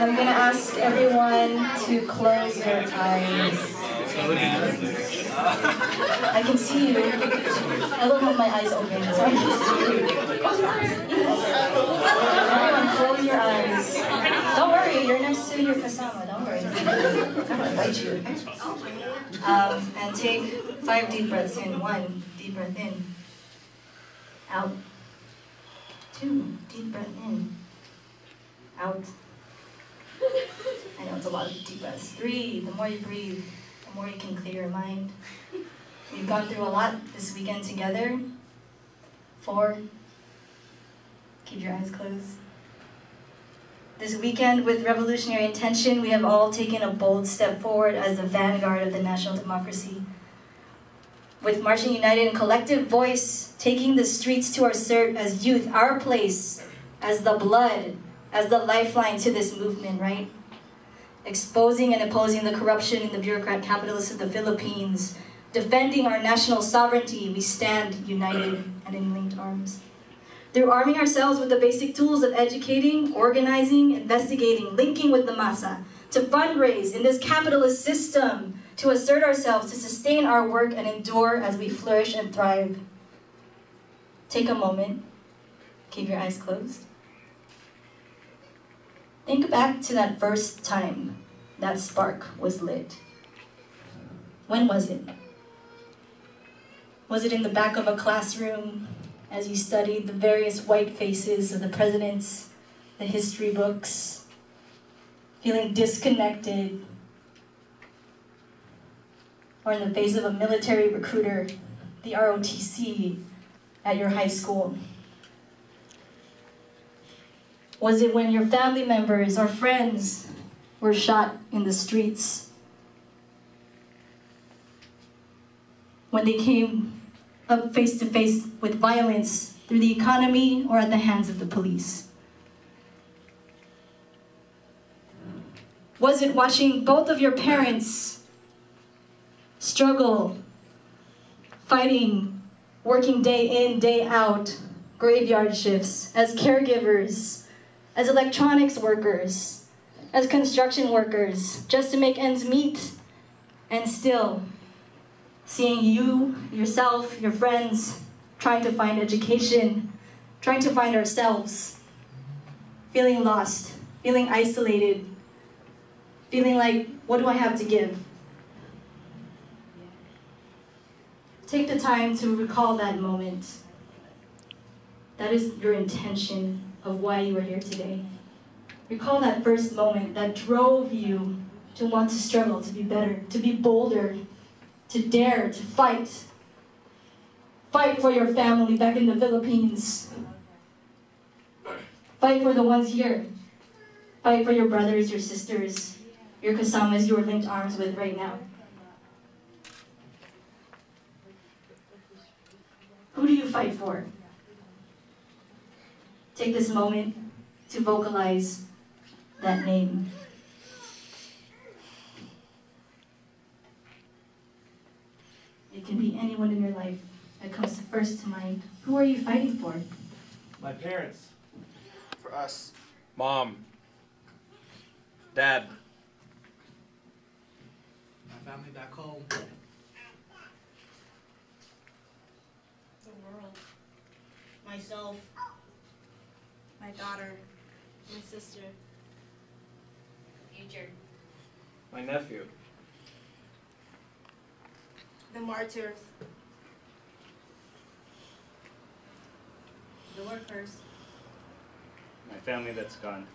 I'm gonna ask everyone to close their eyes. I can see you. I don't have my eyes open, so I can see you. Close your eyes. Everyone, close your eyes. Don't worry, you're next to your kasama. Don't worry. I'm gonna bite you. And take 5 deep breaths in. 1 deep breath in. Out. 2 deep breath in. Out. I know it's a lot of deep breaths. 3, the more you breathe, the more you can clear your mind. We've gone through a lot this weekend together. 4, keep your eyes closed. This weekend, with revolutionary intention, we have all taken a bold step forward as the vanguard of the national democracy. With marching united in collective voice, taking the streets to assert as youth our place, as the blood, as the lifeline to this movement, right? Exposing and opposing the corruption in the bureaucrat capitalists of the Philippines, defending our national sovereignty, we stand united and in linked arms. Through arming ourselves with the basic tools of educating, organizing, investigating, linking with the masa, to fundraise in this capitalist system, to assert ourselves, to sustain our work and endure as we flourish and thrive. Take a moment, keep your eyes closed. Think back to that first time that spark was lit. When was it? Was it in the back of a classroom as you studied the various white faces of the presidents, the history books, feeling disconnected, or in the face of a military recruiter, the ROTC, at your high school? Was it when your family members or friends were shot in the streets? When they came up face to face with violence through the economy or at the hands of the police? Was it watching both of your parents struggle, fighting, working day in, day out, graveyard shifts, as caregivers, as electronics workers, as construction workers, just to make ends meet, and still seeing you, yourself, your friends, trying to find education, trying to find ourselves, feeling lost, feeling isolated, feeling like, what do I have to give? Take the time to recall that moment. That is your intention of why you are here today. Recall that first moment that drove you to want to struggle, to be better, to be bolder, to dare, to fight. Fight for your family back in the Philippines. Fight for the ones here. Fight for your brothers, your sisters, your kasamas you are linked arms with right now. Who do you fight for? Take this moment to vocalize that name. It can be anyone in your life that comes first to mind. Who are you fighting for? My parents. For us. Mom. Dad. My family back home. The world. Myself. My daughter. My sister. Future. My nephew. The martyrs. The workers. My family that's gone.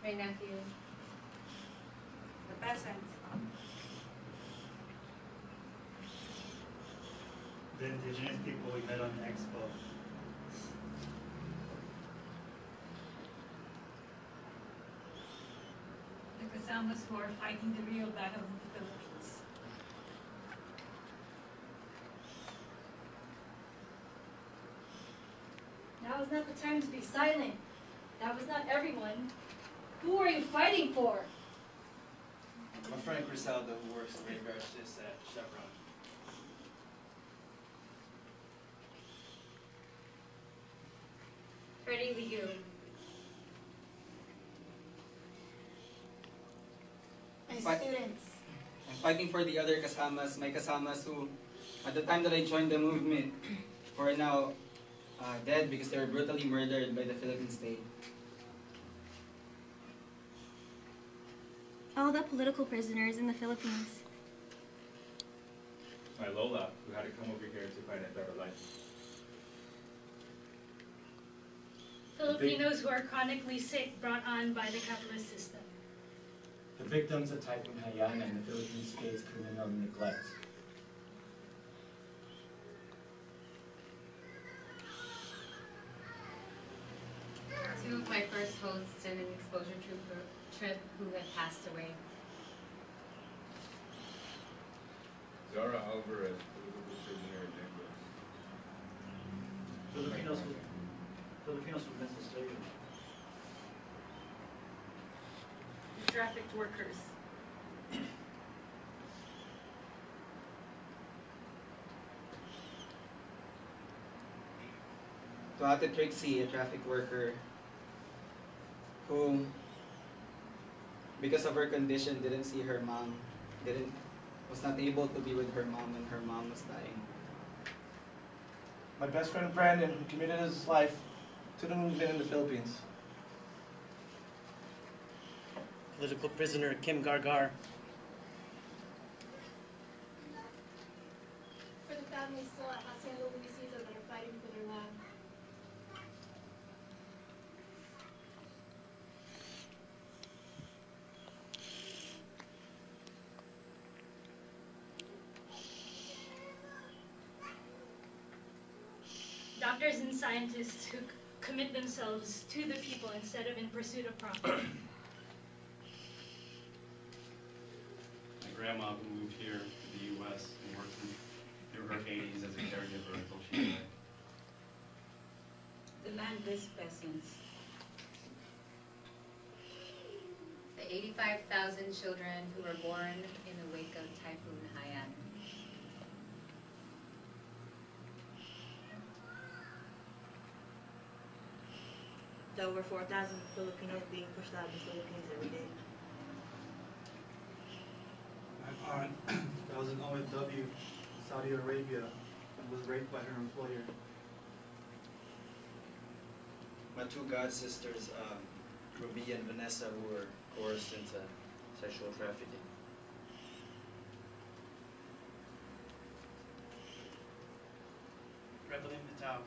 My nephew. The peasants. The indigenous people we met on the expo. The Kasamas who are fighting the real battle in the Philippines. Now is not the time to be silent. That was not everyone. Who are you fighting for? My friend Griselda, who works in graveyard shifts at Chevron. Freddie Liu. students. I'm fighting for the other kasamas, my kasamas who, at the time that I joined the movement, who are now dead because they were brutally murdered by the Philippine state. All the political prisoners in the Philippines. My Lola, who had to come over here to find a better life. Filipinos who are chronically sick brought on by the capitalist system. The victims of Typhoon Haiyan and the Philippine state's criminal neglect. Two of my first hosts in an exposure trip who had passed away. Zara Alvarez, political prisoner in Nicholas. Filipinos who witnessed slavery. Trafficked workers. To Ate Trixie, a traffic worker, who, because of her condition, didn't see her mom, was not able to be with her mom when her mom was dying. My best friend Brandon, who committed his life to the movement in the Philippines. Political prisoner Kim Gargar. For the families still at Hacienda Luisita that are fighting for their land. Doctors and scientists who commit themselves to the people instead of in pursuit of profit. My grandma who moved here to the U.S. and worked through her 80s as a caregiver until she died. The landless peasants. The 85,000 children who were born in the wake of Typhoon Haiyan. The over 4,000 Filipinos being pushed out of the Philippines every day. My aunt, that was an OFW in Saudi Arabia and was raped by her employer. My two god sisters, Ruby and Vanessa, who were coerced into sexual trafficking. Rebellion Patel.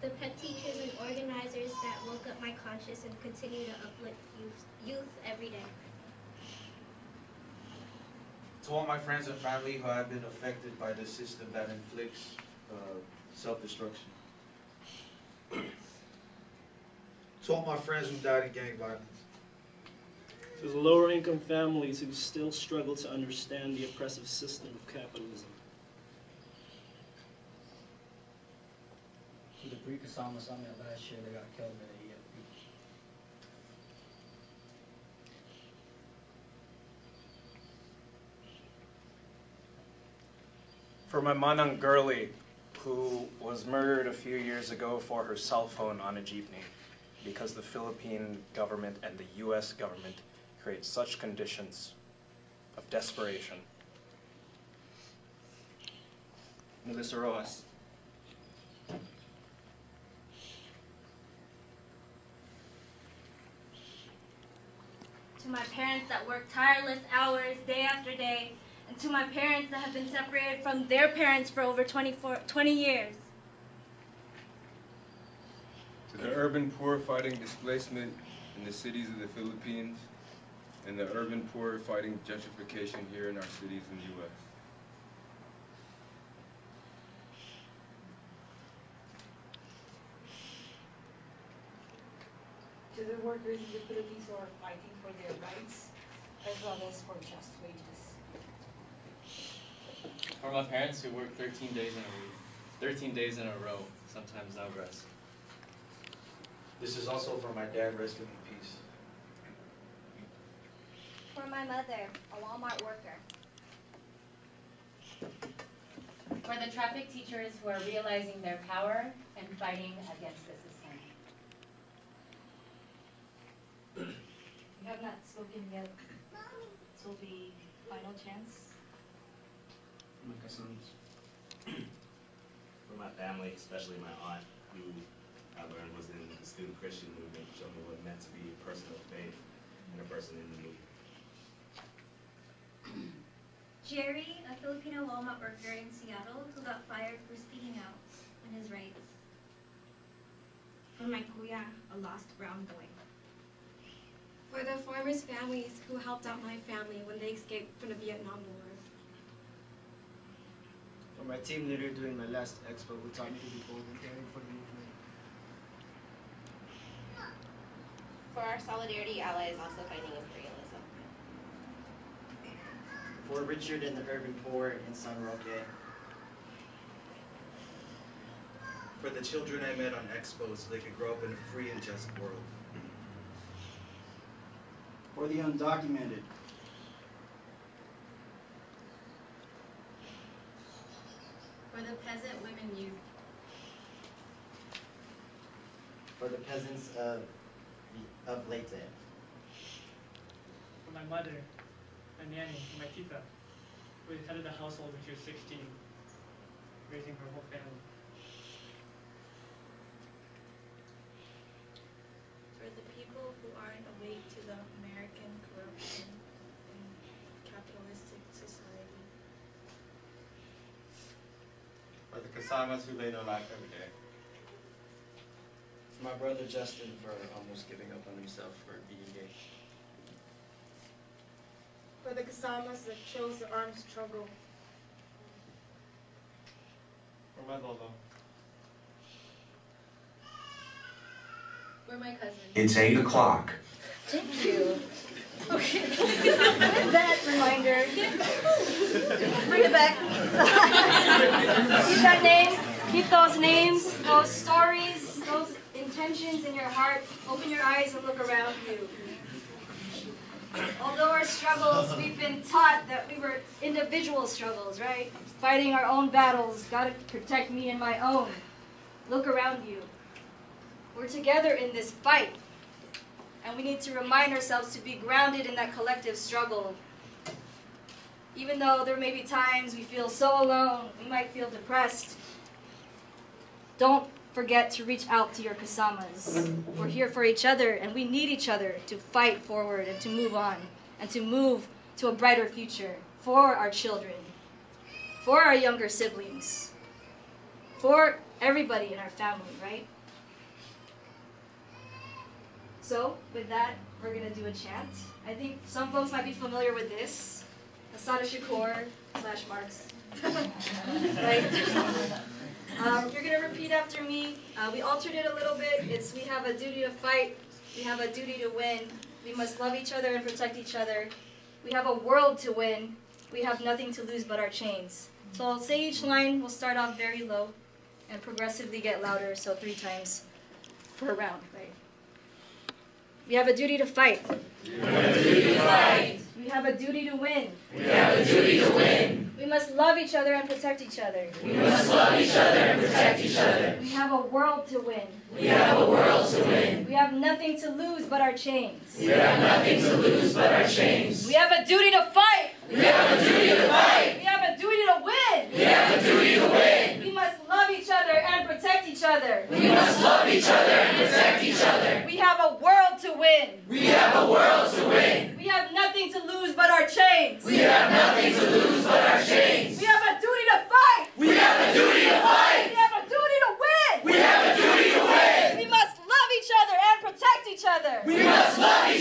The pet teachers and organizers that woke up my conscience and continue to uplift youth every day. To all my friends and family who have been affected by the system that inflicts self-destruction. To all my friends who died in gang violence. To the lower income families who still struggle to understand the oppressive system of capitalism. To the pre-Kasama Summit last year, they got killed by the EFP. For my manang Girly, who was murdered a few years ago for her cell phone on a jeepney, because the Philippine government and the U.S. government create such conditions of desperation. Melissa Rojas. To my parents that work tireless hours day after day, and to my parents that have been separated from their parents for over 20 years. To the urban poor fighting displacement in the cities of the Philippines, and the urban poor fighting gentrification here in our cities in the U.S. To the workers in the Philippines who are fighting for their rights, as well as for just wages. For my parents who work 13 days in a week, 13 days in a row, sometimes no rest. This is also for my dad, resting in peace. For my mother, a Walmart worker. For the traffic teachers who are realizing their power and fighting against the system. one that's spoken yet. This will be final chance. My cousins. For my family, especially my aunt, who I learned was in the student Christian movement, showed me what it meant to be a person of faith and a person in the movement. Jerry, a Filipino Walmart worker in Seattle who got fired for speaking out on his rights. For my kuya, a lost brown boy. For the farmers' families who helped out my family when they escaped from the Vietnam War. For my team leader during my last expo who taught me to be bold and daring for the movement. For our solidarity allies also fighting imperialism. For Richard and the urban poor in San Roque. For the children I met on expos so they could grow up in a free and just world. For the undocumented. For the peasant women youth. For the peasants of Leyte. For my mother, my nanny, and my tita, who headed the household when she was 16, raising her whole family. For the people who aren't awake to the American corruption and capitalistic society. For the Kasamas who lay no life every day. For my brother Justin for almost giving up on himself for being gay. For the Kasamas that chose the armed struggle. For my Lolo. For my cousin. It's 8 o'clock. Thank you. Okay. With that reminder, bring it back. Keep that name, keep those names, those stories, those intentions in your heart. Open your eyes and look around you. Although our struggles, we've been taught that we were individual struggles, right? Fighting our own battles, gotta protect me and my own. Look around you. We're together in this fight. And we need to remind ourselves to be grounded in that collective struggle. Even though there may be times we feel so alone, we might feel depressed, don't forget to reach out to your kasamas. We're here for each other, and we need each other to fight forward and to move on, and to move to a brighter future for our children, for our younger siblings, for everybody in our family, right? So, with that, we're going to do a chant. I think some folks might be familiar with this. Asada Shakur / Marx. Right? You're going to repeat after me. We altered it a little bit. It's we have a duty to fight. We have a duty to win. We must love each other and protect each other. We have a world to win. We have nothing to lose but our chains. So I'll say each line. We'll start off very low and progressively get louder, so 3 times per round, right? We have a duty to fight. We have a duty to fight. We have a duty to win. We have a duty to win. We must love each other and protect each other. We must love each other and protect each other. We have a world to win. We have a world to win. We have nothing to lose but our chains. We have nothing to lose but our chains. We have a duty to fight. We have a duty to fight. We have a duty to win. We have a duty to win. We must love each other and protect each other. We must love each other and protect each other. We have a world to win. We have a world to win. We have nothing to lose but our chains. We have nothing to lose but our chains. We have a duty to fight. We have a duty to fight. We have a duty to win. We have a duty to win. We must love each other and protect each other. We must love each